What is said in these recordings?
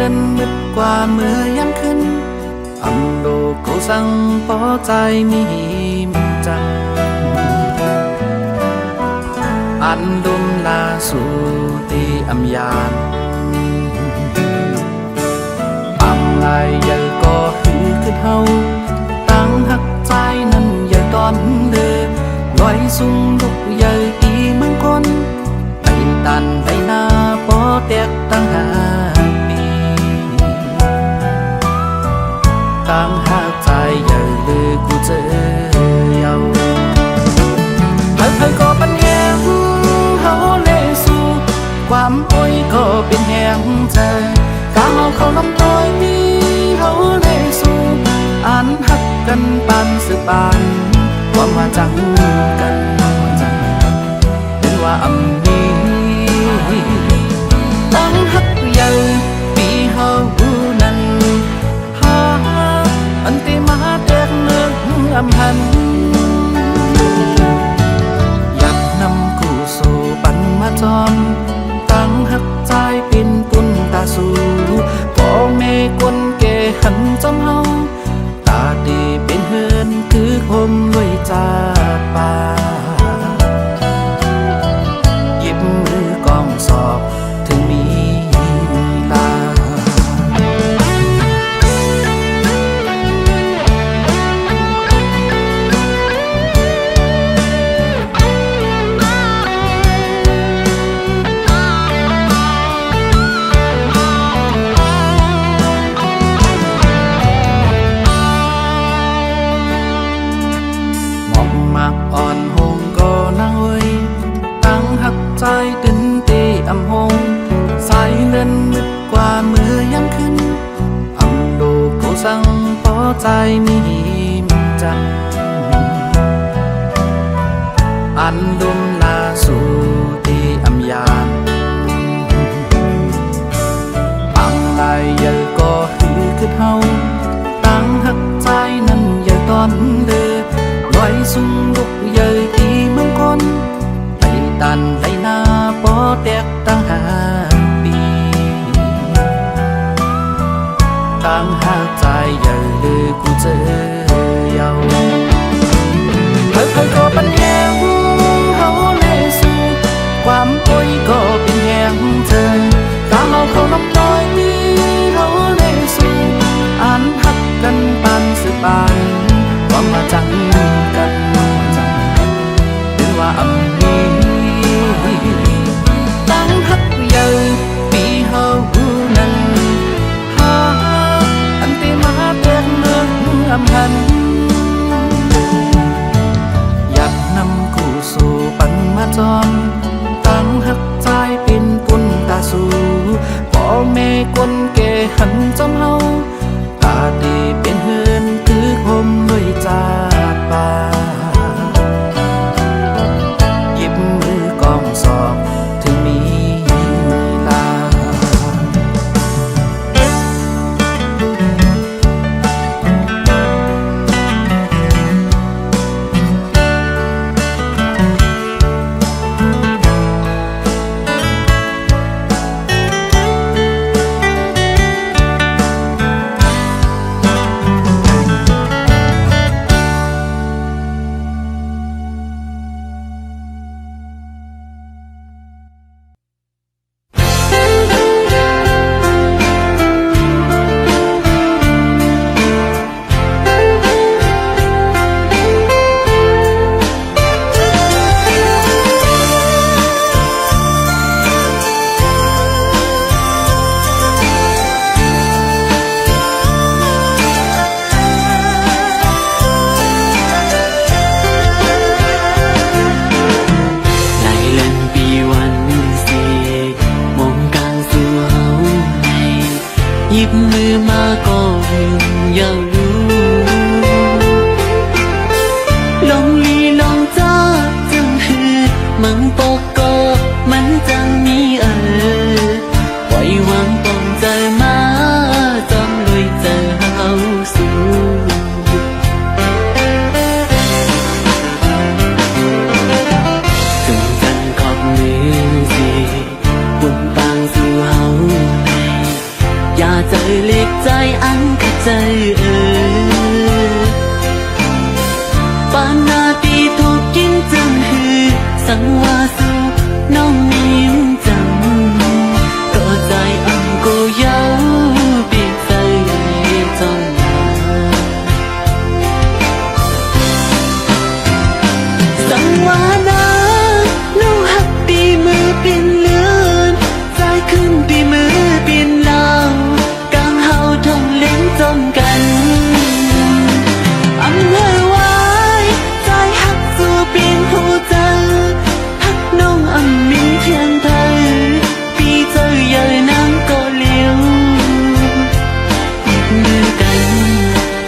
ดินมืดกว่าเมื่อยามขึ้นอำโลกเขาสั่งปอใจมีมันจังอันดุมลาสู่ตีอำยานอำลายใหญ่ก็หือขึ้นเฮาตั้งหักใจนั้นใหญ่ตอนเดินลอยสูงลุกใหญ่ตีมังคนไปตันไปหน้าปอแตกตั้งหาปีตั้งหักใจใหญ่เลยกูเจอเยาใครก็ปัญญาเฮาเลยสู่ความอ้อยก็เป็นแห่งใจข้าเขาลำต้อยมีเฮาเลยสู่อันหักกันปานสืบปานความว่าจังกันเป็นว่าอำนี้ตั้งหักใหญ่ปีเฮานั้นหาอันที่มาแตกเนื้ออำหันปันมาจอมตั้งหักใจเป็นปุ่นตาสูพ่อแม่คนแก่หันจำเฮาตาดีเป็นเฮือนคือคมด้วยจากป่าหยิบมือกองสอบถึงมีลาอ่อนหงก็น่าเว้ยตั้งหักใจตึนตีอำหงสายเล่นมืดกว่าเมื่อยามขึ้นอำโลกเขาสั่งปอใจมีมันจังอันดุมลาสู่ตีอำยานอังลายใหญ่ก็หือขึ้นเฮาตั้งหักใจนั้นใหญ่ตอนเดินลอยสูงลุกใหญ่ตีเมืองคนไปตันไปหน้าปอแตกตั้งหาปีตั้งหาใจใหญ่เลยกูเจอเยาใครก็ปัญญาเฮาเลยสู่ความอ้อยก็เป็นแห่งเธอตาเขาลำต้อยมีเฮาเลยสู่อันหักกันปานสืบปานความมาจังกันเป็นว่าอำนี้ตั้งหักใหญ่ปีเฮานั้นหาอันที่มาแตกเนื้ออำหันอยากนำคู่สู่ปันมาจอมตั้งหักใจเป็นปุ่นตาสู่พ่อแม่คนแก่หันจำเฮาตาดีเป็นเฮือนคือคมด้วยจากป่าหยิบมือกองสอบถึงมีลาหยิบมือมาก็อยากรู้ลองลีลองจ้าจังหืดมังปอกก็มันจังมีปล่อยวางปองใจมาจอมลอยเจอเฮาสู่ถึงจันขอบมือสิบุญปางสู่เฮาในญาติ เออปานนาตีถูกกินจังหือสังวาสู่น้องนิ่มจังก็ใจอังกูเย้าปีใจจังสังวานาน้องหักปีมือเป็นเลือนใจขึ้นปีมือเป็นลาวกางเฮาทองเล่นจมกันอันเฮวายใจหักสู่เปลี่ยนหูจังหักน้องอันมีเพียงเธอปีเจอเยอะน้ำก็เลี้ยวหยิบมือกัน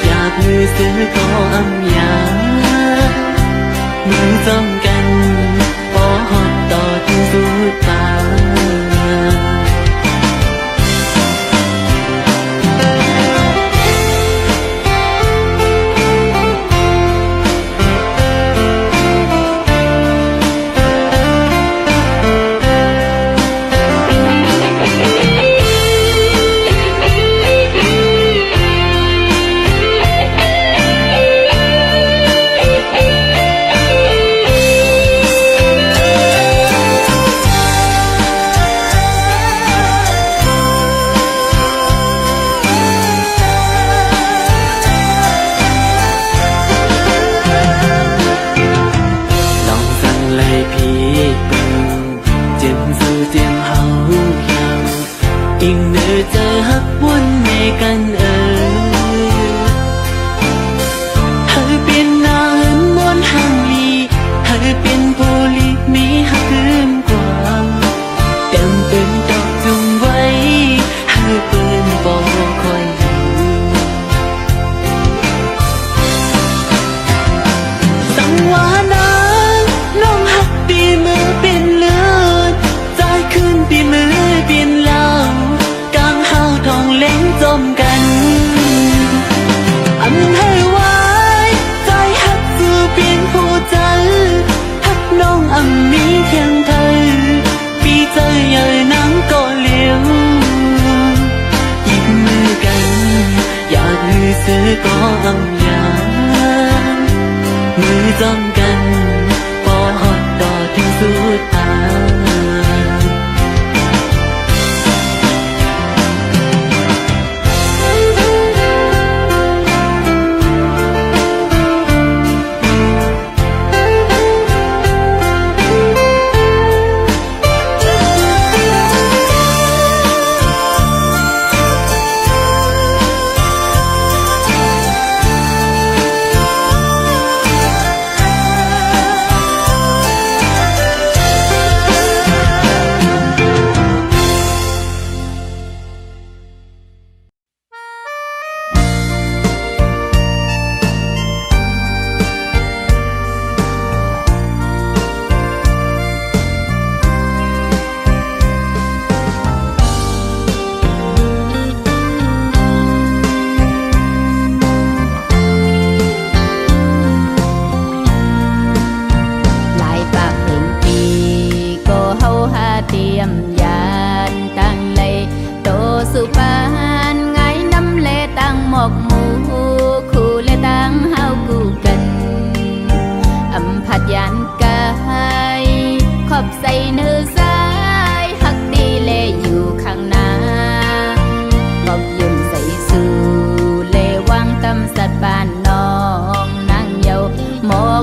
อยากมือซื้อก็อำยามือจมกันพอหอดต่อถึงสุดปากอิงเนื้อเจอหักวนในกันเอ่ยเธอเป็นนาหินมวนหังลีเธอเป็นโพลีมีหักลืมกว่าเต็มเป็นดอกจุงไว้เธอเปิ้นบอกคอยอยู่สังวานาน้องหักปีมือเป็นเลือดใจขึ้นปีมือเป็นลาวทองเล่นจมกันอันให้ไว้ใจหักสู่เปลี่ยนหัวใจหักน้องอันมีเพียงเธอปีใจใหญ่นังก็เลี้ยวหยิบมือกันอยากลือซื้อก็อำยามือจมกันพอหอดต่อถึงสุดทาง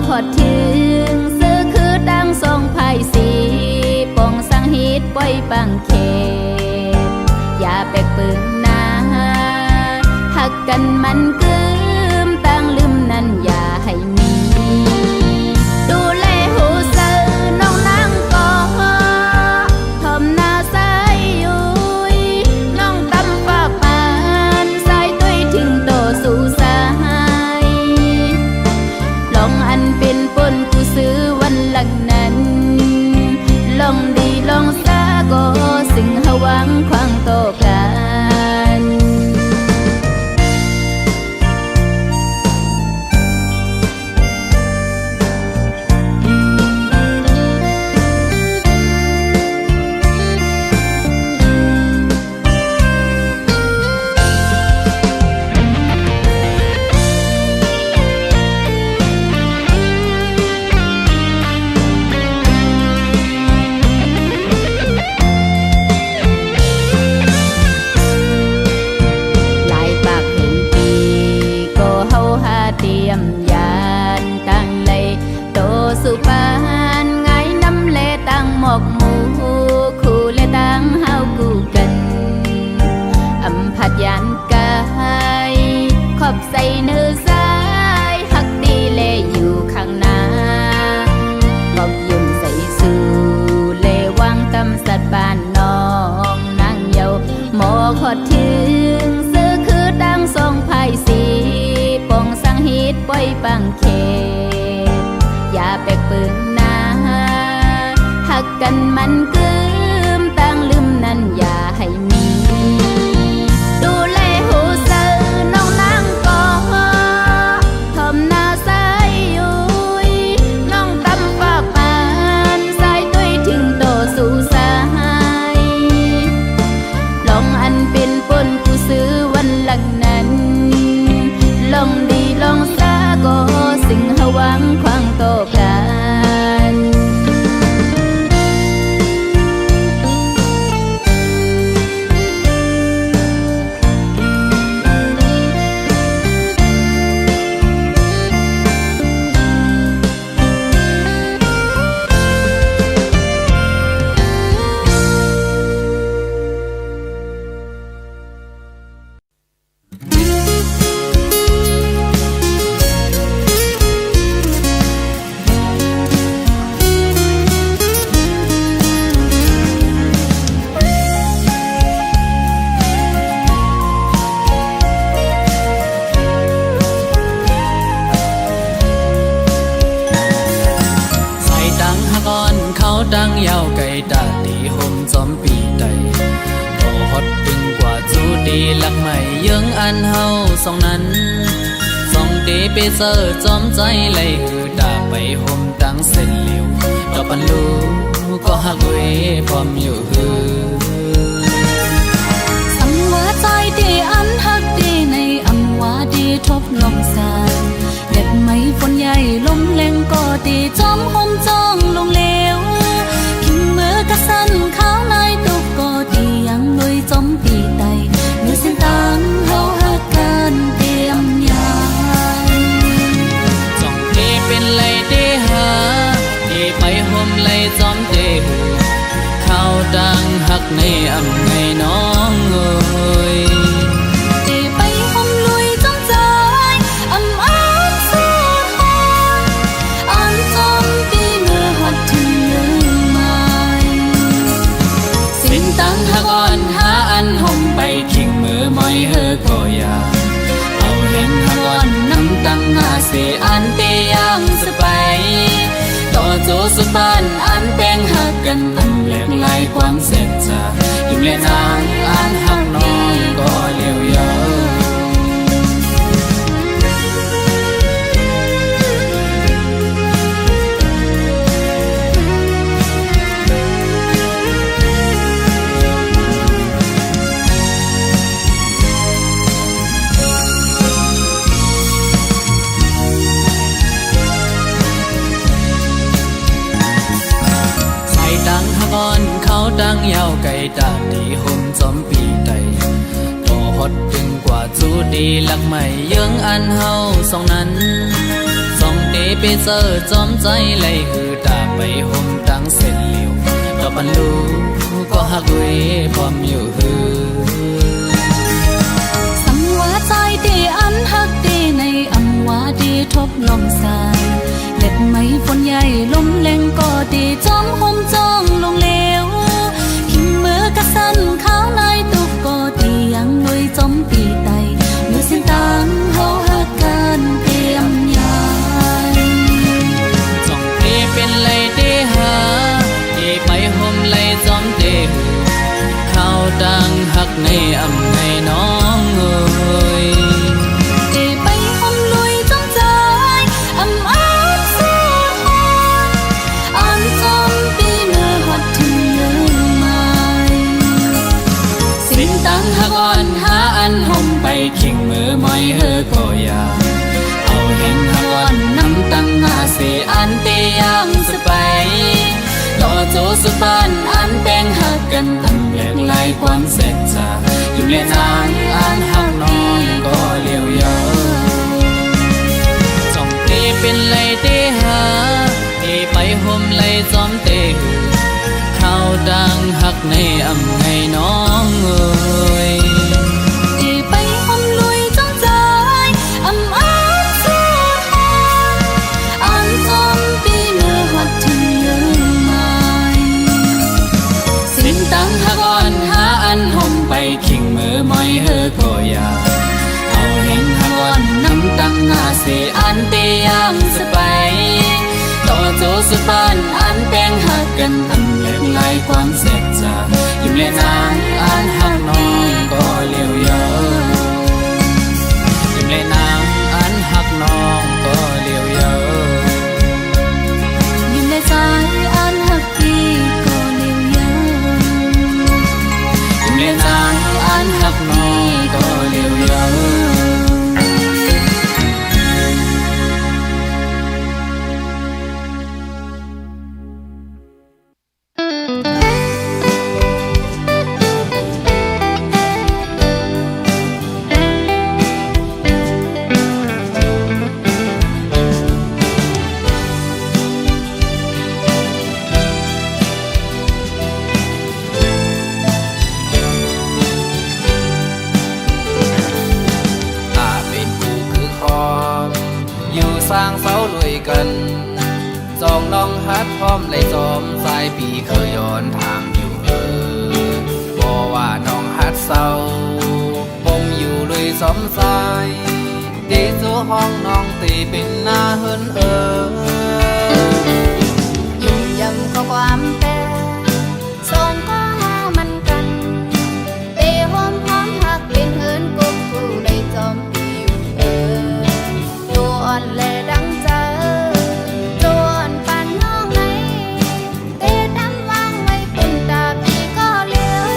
ขอถึงซื้อคือดังทรงไพ่สีปองสังหิตปล่อยปังเขตอย่าแปลกปึงนาหักกันมันกึมตั้งลืมนั้นอย่าให้มีดูแลหูเสือน้องนางก่อทอมหน้าใสยุยน้องตำฟ้าปานสายตุ้ยทิ้งโตสู่สายลองอันเป็นปนกูซื้อวันหลังนั้นลองดีลองซาก็สิ่งหวังควางโตกัน เนื้อสายหักดีเลอยู่ข้างหน้าบอกยุ่นใส่สู่เลวังกำสัดบ้านน้องนางเยาหมอขอถึงซื้อคือดังทรงไพ่สีปองสังหิตปล่อยปังเขตอย่าแปกปึงนาหักกันมันกึมตั้งลืมนั้นอย่าให้มีดูแลหูเสือน้องนางก่อทอมหน้าสายยุยน้องตำฟ้าปานสายตุ้ยถึงโตสู่สายลองอันเป็นปนผู้ซื้อวันหลังนั้นลองดีลองสาก็สิ่งหวังควางโตกัน ดังยาวไกลตาตีห่มจอมปีใดบ่ฮอดดึงกว่าจูดีลักไม่ยังอันเฮาสองนั้นสองเดไปเซอร์จอมใจไหลหือตาไปห่มดังเส้นเหลียวดอกปันลูก็หักเวพร้อมอยู่หือสังว่าใจดีอันหักดีในอำว่าดีทบลมสานเด็ดไม่ฝนใหญ่ลมแรงก็ดีจอมห่มจ้องลงเลวขิงมือกระสันข้าวในตุกก็ดียังโดยจอมปีไตเมื่อเส้นตังเฮาหักกันเตรียมยานจ้องเดเป็นไหลเดหาเดไปห่มไหลจอมเดหือข้าวดังหักในอำไงน้องเอ้ยไปห่มลุยจอมใจอำอ้างเสียหายอันจอมปีเมื่อหัดถึงเนื้อไม้สิ้นตังหักอ่อนหาอันห่มไปขิงมือมอยเฮอก็อยาเอาเห็นหักอ่อนน้ำตังหาเสียอันเตยังสบายต่อโจสุบานอันแป้งหักกันตั้งแหลกลายความเสร็จจาอยู่และนางอันหักน้องก็เลี้ยวยาวดังหักอ่อนเขาดังยาวไกลตาดีห่มจอมปีใดต่อฮอดดึงกว่าจูดีลักไม่ยังอันเฮาสองนั้นสองเดไปเจอจอมใจไหลหือตาไปห่มดังเส้นเหลียวดอกปันลูก็หักเวพร้อมอยู่หือสังว่าใจดีอันหักดีในอำว่าดีทบลมสายเล็ดไม่ฝนใหญ่ลมแรงก็ดีจอมห่มจ้องลงเลวขิงมือกระสันข้าวในตุกก็ดียังโดยจอมปีไตเมื่อเส้นตังเฮาหักกันเตรียมยานจ้องเดเป็นไหลเดหาเดไปห่มไหลจอมเดหือข้าวดังหักในอำไงน้องเอ้ยไปห่มลุยจอมใจอำอ้างเสียหายอันจอมปีเมื่อหัดถึงเนื้อไม้สิ้นตังหักอ่อนหาอันห่มไปขิงมือมอยเฮอก็อยาเอาเห็นหักอ่อนน้ำตังหาเสียอันเตยังสบายต่อโจสุบานอันแป้งหักกันตั้งแหลกลายความเสร็จจาอยู่และนางอันหักน้องก็เลี้ยวยาวจ้องเตเป็นไหลเตหาเตไปห่มไหลจอมเตหือข้าวดังหักในอำไงน้องเอ้ยไปห่มลุยจอมใจอ สิอันเตียงสไปต่อโจสุดบ้านอันแป้งหักกันทำเล็กลายความเสียใจยิ้มเล่นนางอันหักน้องก็เลี้ยวเยอะยิ้มเล่นนางอันหักน้องก็เลี้ยวเยอะยิ้มเล่นใจอันหักพี่ก็เลี้ยวเยอะยิ้มเล่นนางอันหักน้องก็เลี้ยวเยอะสร้างเสาลุยกันจองน้องฮัดพร้อมเลยจอมสายปีเคยย้อนทางอยู่บอกว่าน้องฮัดเศร้าปมอยู่เลยสมสายดีสู่ห้องน้องตีเป็นหน้าเฮินยุ่งยำข้อความแต่ส่งก็หามันกันเตะหอมหอมหักเป็นเฮินกุ๊กกูเลยจอมปีอยู่ตัวอ่อนเลยดังเจอตัวอ่อนปานน้องไหนเตะดำวางไว้เป็นตาพี่ก็เลี้ยว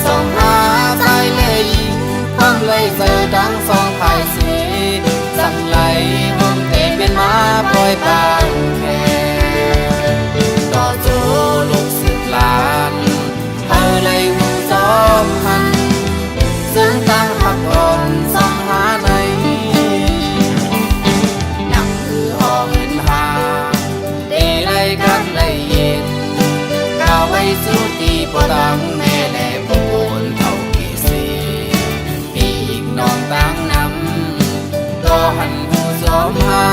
ส่งหาใจเลยยิงพ้องเลยเจอดังสองภายสีสั่งไหลผมเตะเป็นมาปล่อยปานแค่ต่อจูลูกสึกลานเธอเลยหูจอมหันซึ่งตั้งหักอ่อนส่องหาในสุตีปดังแม่แหล่ผู้โอนเท่ากี่สีปีอีกน้องตั้งนำก็หันหูสอมหา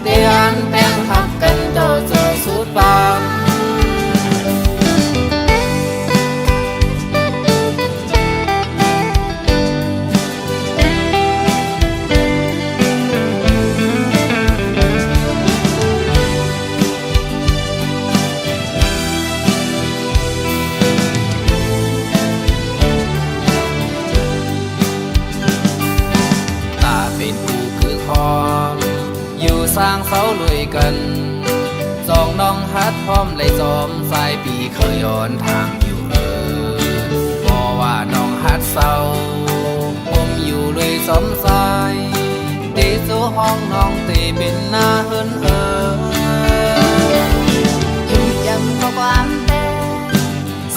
เตียนแป้งหักกันโตเจอสุดบางสร้างเสาลุยกันจองน้องฮัดพร้อมเลยจอมสายปีเคยย้อนทางอยู่บอกว่าน้องฮัดเศร้าผมอยู่เลยสมสายตีสู่ห้องน้องตีเป็นหน้าเฮินยุ่งยำข้อความแต่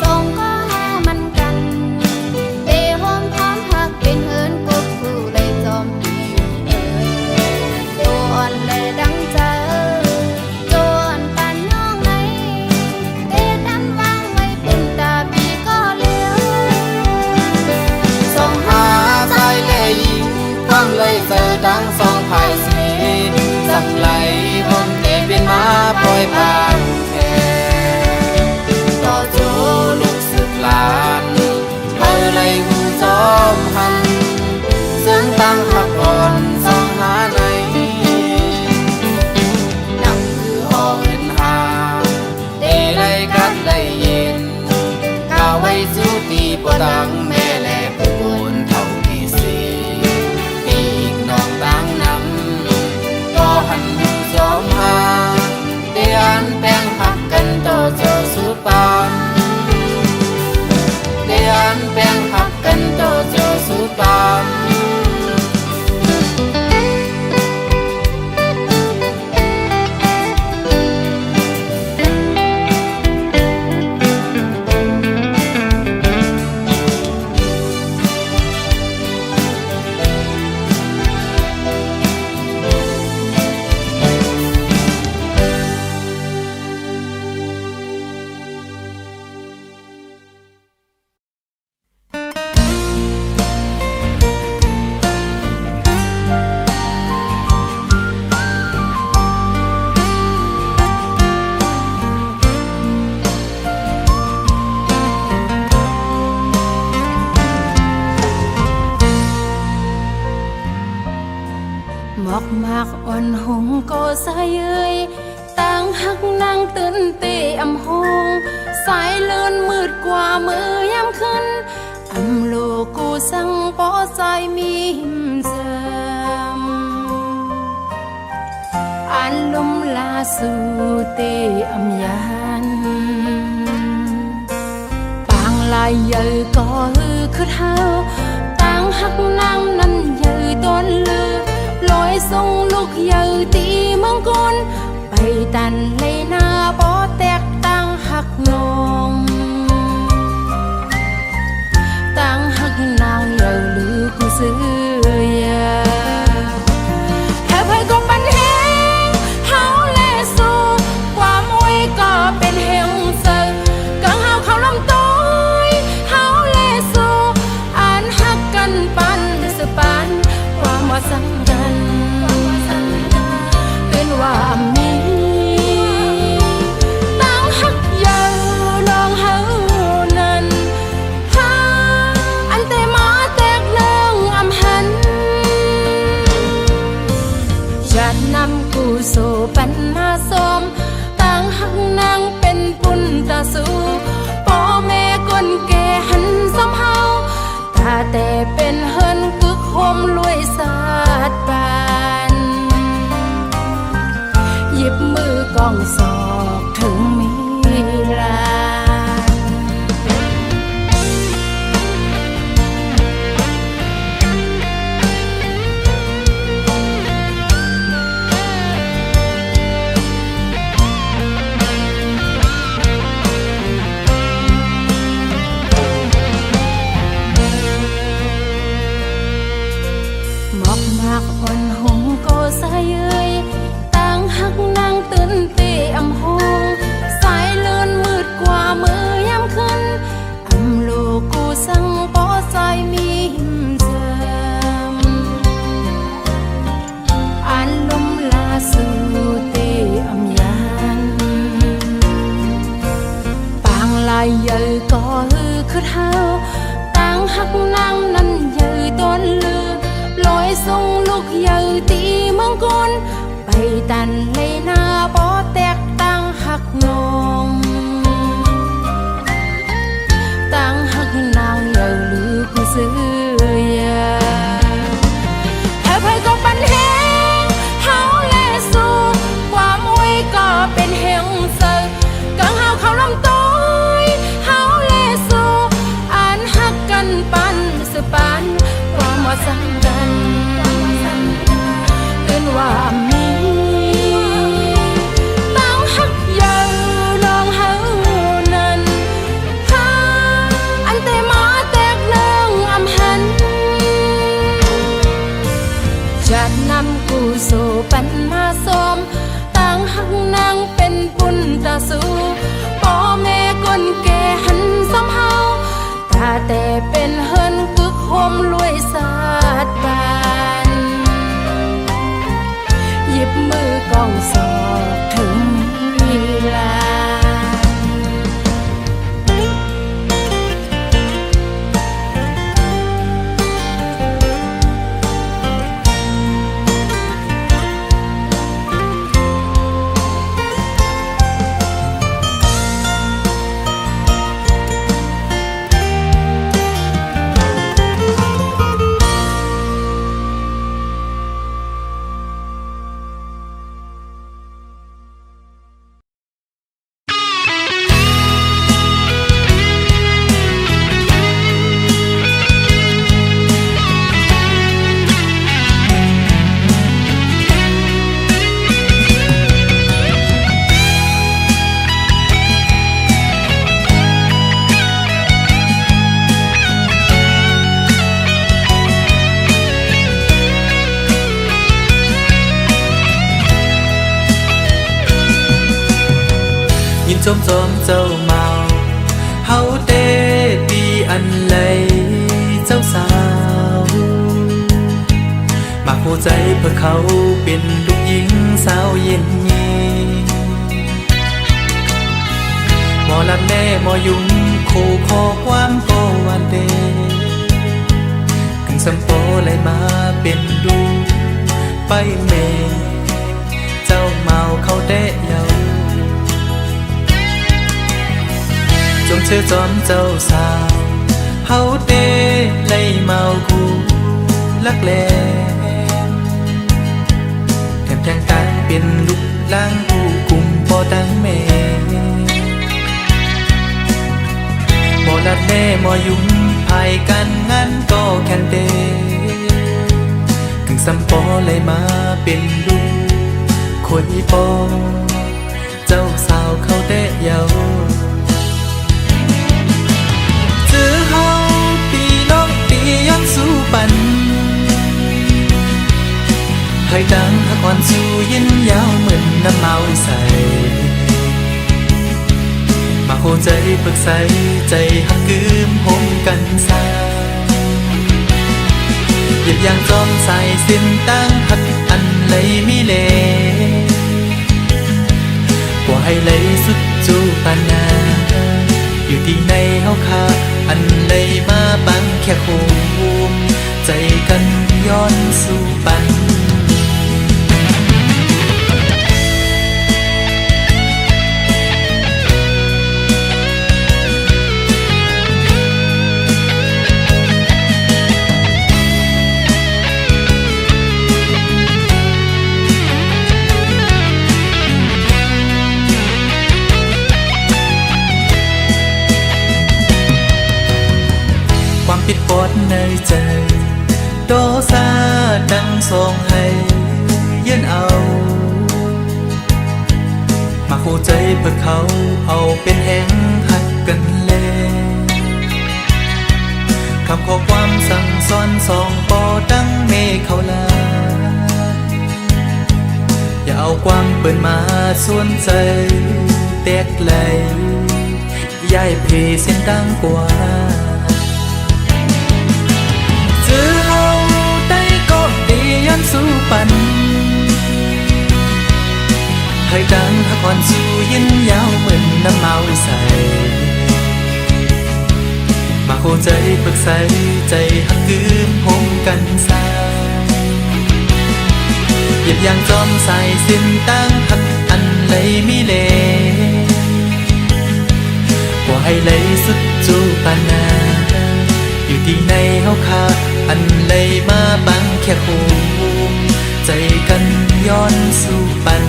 ส่งก็หามันกันเตะหอมพร้อมหักเป็นเฮินกุ๊กกูเลยจอมปีตัวอ่อนเลยดังเจอตัวอ่อนปานน้องไหนเตะดำวางไว้เป็นตาพี่ก็เลี้ยวส่งหาใจเลยยิงพ้องเลยเจอดังสองภายสีสั่งไหลผมเตะเป็นมาปล่อยปานแค่ต่อจูลูกสึกลานเธอเลยหูจอมหันซึ่งตั้งหักอ่อนส่องหาในสุตีปดังแม่แหล่ผู้โอนเท่ากี่สีปีกน้องตั้งนำก็หันหูจอมหาเตียนแป้งหักกันโตเจอสุดปานเตียนแป้งหักกันโตเจอสุดปาน หมอกมากอ่อนหงก็สายเอ้ยต่างหักนางตื่นเตะอำหงสายเลื่อนมืดกว่ามือยามขึ้นอำโลกูสั่งปอใจมีหิมเสมอันลมลาสู่เตะอำยันปางลายเยอะก็คือเท้าต่างหักนางนั้นเยอะต้นลือลอยส่งลูกเยอะตีเมืองกนไปตันเลยหน้าปอแตกต่างหักนองต่างหักนางเยอะลือกูซื้อยาแค่เพื่อก็ปันแหงเฮาแลสู้ความอวยก็เป็นเฮงเซอกังเฮาเขาลำต้อยเฮาแลสู้อ่านหักกันปันสปันความว่าสังกันเป็นว่ามีตั้งหักยาวลองเฮานั้นหาอันแต่มาแตกเลื่องอำหันจะนำกูสู่ปันมาสมตั้งหักนางเป็นปุนตาสู่พ่อแม่คนแก่หันสำเฮาตาแต่เป็นเฮินกึกโฮมรวยสาดปานหยิบมือกองศอกถึงมีลาหมอกมากอ่อนหงก็สายเอ้ยต่างหักนางตื่นเตะอำหงสายเลื่อนมืดกว่ามือยามขึ้นอำโลกูสั่งปอใจมีหิมเสมอันลมลาสู่เตะอำยันปางลายเยอะก็คือเท้าต่างหักนางนั้นเยอะต้นลือลอยส่งลูกเยอะตีเมืองกนไปตันเลยหน้าปอแตกต่างหักนองต่างหักนางเยอะลือกูซื้อยาแค่เพื่อก็ปันแหงเฮาแลสู้ความอวยก็เป็นเฮงเซอกังเฮาเขาลำต้อยเฮาแลสู้อ่านหักกันปันสปันความว่าสังกันเป็นว่ามีตั้งหักยาวลองเฮานั้นหาอันแต่มาแตกเลื่องอำหันจะนำกูสู่ปันมาสมตั้งหักนางเป็นปุนตาสู่พ่อแม่คนแก่หันสำเฮาตาแต่เป็นเฮินกึกโฮมรวยสาดปานหยิบมือกองศอกถึงมีลาจมเจ้าเมาเฮาเตปีอันเลยเจ้าสาวมาหัวใจเพื่อเขาเป็นลูกหญิงสาวเย็นยีหมอลำแน่หมอยุงคู่ขอความโกวันเดกึ่งสัมโปเลยมาเป็นดู ไปเมเจ้าเมาเขาเดะเยาจงเชื่อจอมเจ้าสาวเฮาเดเลยเมากูลักแลแถมแทงการเป็นลูกล้างผู้กุมบ่ดังเมบ่ลัดแน่บ่ยุ่งภายกันงั้นก็แค่นเดถึงซ้ำปอเลยมาเป็นลูกคนปอเจ้าสาวเขาเดะเยาเจอเฮาปีน้องปียังสู้ปันให้ดังหักวันสู้ยินยาวเหมือนน้ำเมาใสมาโหใจปรึกใสใจหักกืมหมกันสาเหยียบยางจอมใส่สิ้นตั้งหักอันเลยมีเลกว่าให้เลยสุดจูปานาอยู่ที่ในเฮาคาอันเลยมาบังแค่โคมใจกันย้อนสู่ปันปิดปอดในใจโดซาดังส่งให้ยืนเอามาคู่ใจเพื่อเขาเอาเป็นแห่งหักกันเลยคำขอความสั่งสอนสองปอดังเมฆเขาลาอย่าเอาความเปิดมาส่วนใจแตกไหลย้ายเพเส้นดังกว่าเจอเฮาได้ก็ดียันสู้ปันให้ดังหักวันสู้ยินยาวเหมือนน้ำเมาใสมาโหใจปรึกใสใจหักกืมหมกันสาเหยียบยางจอมใส่สิ้นตั้งหักอันเลยมีเลกว่าให้เลยสุดจูปานาอยู่ที่ในเฮาคาอันเลยมาบังแค่โคมใจกันย้อนสู่ปัน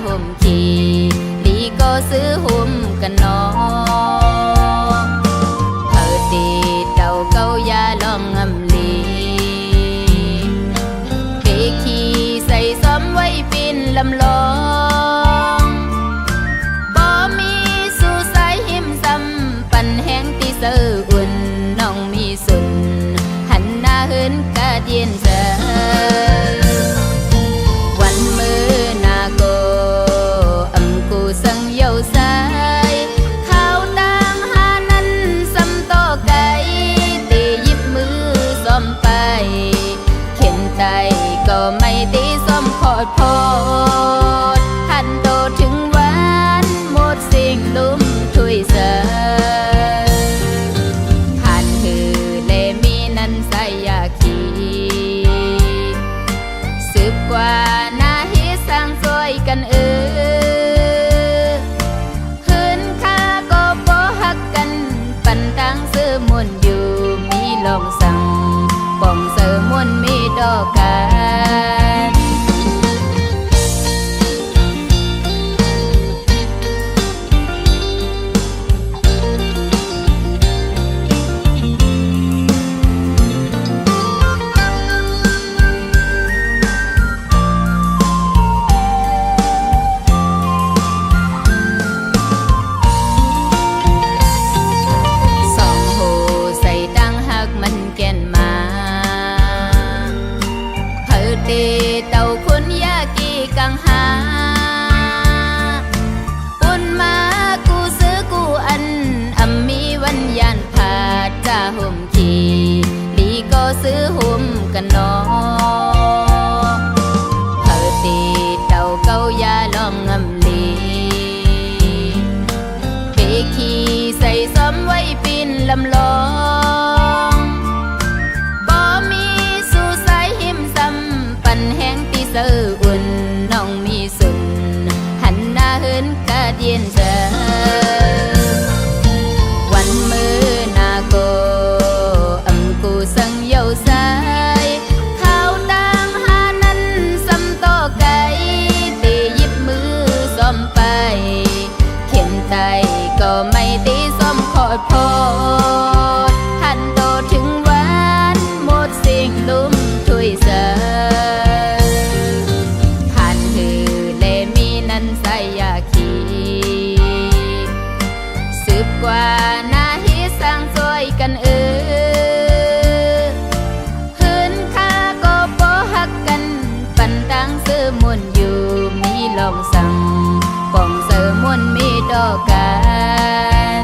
ห่มขี่ลีก็ซื้อห่มกันนอเธอตีเต่าเกายาลองงำลีเกขี่ใส่ซ้อมไว้ปีนลำลองบ่มีสู่สายหิมซ้ำปั่นแห้งตีเสืออุ่นน้องมีสุนหันหน้าเหินกะเดียนเสอวันมือนาโกสังเยาสายข้าวตังหานั้นซ้ำต่อไก่ตีหยิบมือซ้อมไปเข็นไตก็ไม่ตีซ้อมขอดพอดหันโตถึงวันหมดสิ่งลุ่มถุยเสอหันหือเลมีนั้นใส่ยาขีสืบกว่านาฮิสร้างซอยกันมวนอยู่มีลองสั่งป่องเสอมวนมีดอกกัน กันเนาะเออตีเต่าเก้ายาลองงำลีเปขี้ใส่ซ้อมไว้ปีนลำลองบ่มีสู่สายหิมซ้ำปันแห้งตีเสืออุ่นน้องมีสุนหันหน้าเหินกาเดียนเจอวันมือนาโกกูสังเยาสายข้าวดังหานั้นซ้ำต่อไก่ตีหยิบมือซ้อมไปเข็มใจก็ไม่ตีซ้อมขอดพอดหันโตถึงวันหมดสิ่งลุ่มถ้วยเสอผ่านหือเลมีนั้นใส่ยาขีสืบกว่าหน้าฮิสร้างซอยกันปันตังเสือมวนอยู่มีลองสั่งป่องเสือมวนมีดอกกัน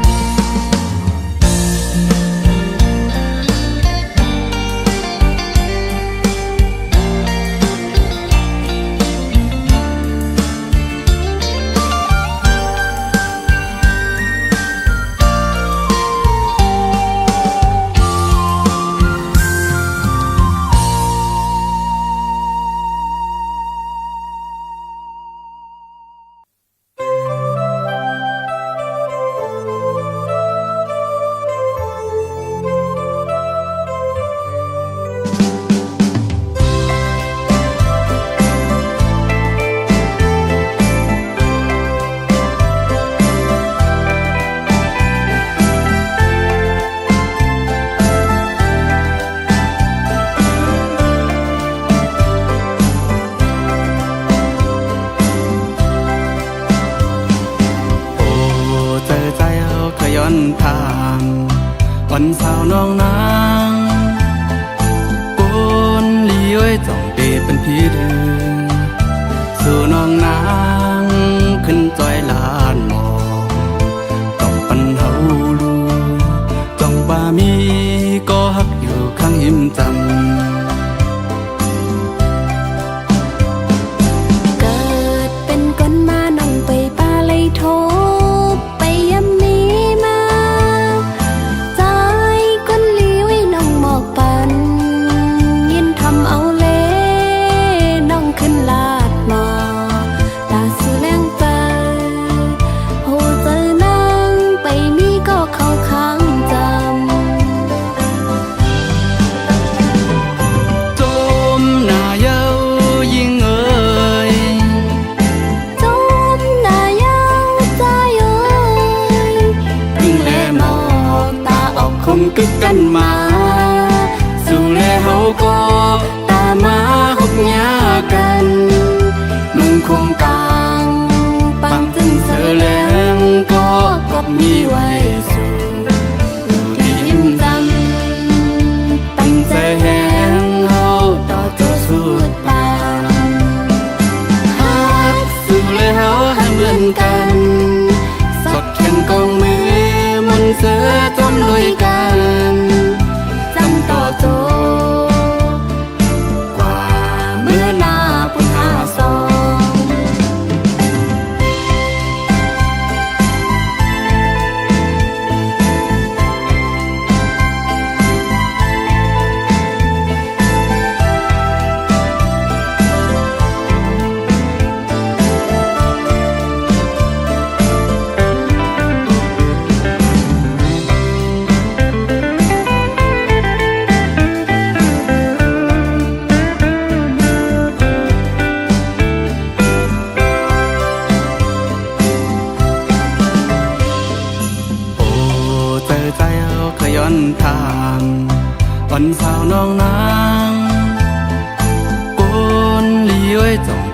ทางวันสาวน้องนางกนลีไว้จ้องเปเป็นพี่เดินสู่น้องนางขึ้นจอยลานหมอกต้องปันเฮาลูจ้องบ่ามีก็ฮักอยู่ข้างหิมจำกึกกันมาสู่แลเฮาก็ตามมาหกยากันมึงคงกลางปังจึงเธอแรงก็กบมีไว้สู่ที่ยิ้มจำตั้งใจแหงเฮาต่อตัวสุดปานฮักสู่แลเฮาให้เหมือนกันสดแข่งกองมือมนเสือจมลุยกันจำต่อโตกว่าเมื่อหน้าปุ่นหาซองย้อนทางวันสาวน้องนางกนลีไว้จ้อง